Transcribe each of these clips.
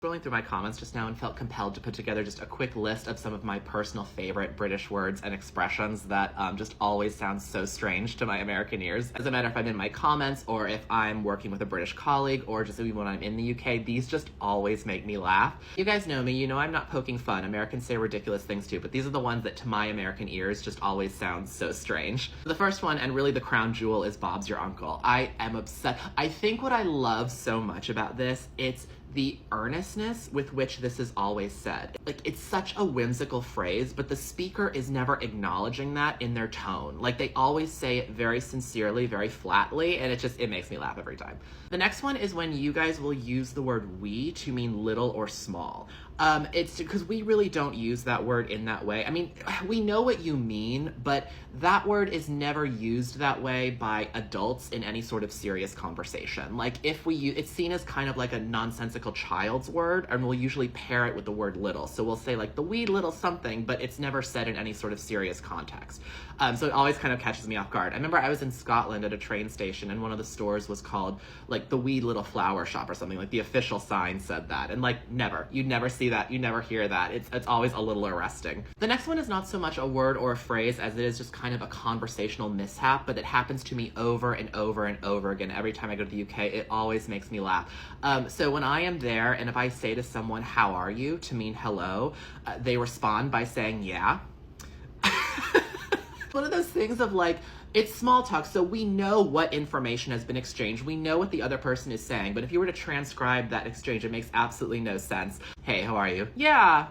Scrolling through my comments just now and felt compelled to put together just a quick list of some of my personal favorite British words and expressions that just always sound so strange to my American ears. Doesn't matter if I'm in my comments or if I'm working with a British colleague or just even when I'm in the UK, these just always make me laugh. You guys know me, you know I'm not poking fun. Americans say ridiculous things too, but these are the ones that to my American ears just always sound so strange. The first one, and really the crown jewel, is Bob's your uncle. I am obsessed. I think what I love so much about this, it's the earnestness with which this is always said. Like, it's such a whimsical phrase, but the speaker is never acknowledging that in their tone. Like, they always say it very sincerely, very flatly, and it makes me laugh every time. The next one is when you guys will use the word we to mean little or small. It's because we really don't use that word in that way. I mean, we know what you mean, but that word is never used that way by adults in any sort of serious conversation. Like, if we use, it's seen as kind of like a nonsensical child's word, and we'll usually pair it with the word little. So we'll say like the wee little something, but it's never said in any sort of serious context. So it always kind of catches me off guard. I remember I was in Scotland at a train station, and one of the stores was called like the wee little flower shop or something. Like the official sign said that, and like you'd never see that, you never hear that. It's always a little arresting. The next one is not so much a word or a phrase as it is just kind of a conversational mishap, but it happens to me over and over and over again. Every time I go to the UK, it always makes me laugh. So when I am there, and if I say to someone, "How are you?" to mean hello, they respond by saying, "Yeah." One of those things of like, it's small talk, so we know what information has been exchanged. We know what the other person is saying, but if you were to transcribe that exchange, it makes absolutely no sense. "Hey, how are you?" "Yeah."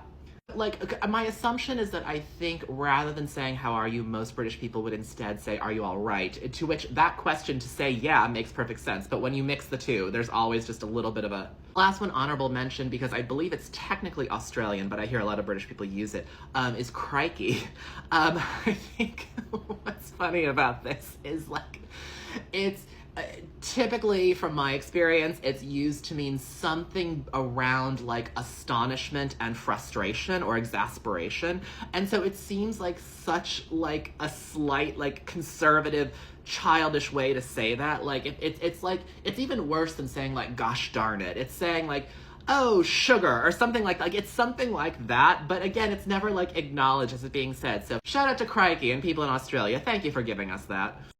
Like, my assumption is that I think rather than saying, "How are you?" most British people would instead say, "Are you all right?" To which that question to say, "Yeah," makes perfect sense. But when you mix the two, there's always just a little bit of a... Last one, honorable mention, because I believe it's technically Australian, but I hear a lot of British people use it, is crikey. I think what's funny about this is like, it's... typically, from my experience, it's used to mean something around like astonishment and frustration or exasperation. And so it seems like such like a slight like conservative childish way to say that. Like it's like, it's even worse than saying like "gosh darn it." It's saying like, "Oh, sugar," or something like it's something like that. But again, it's never like acknowledged as it being said. So shout out to crikey and people in Australia. Thank you for giving us that.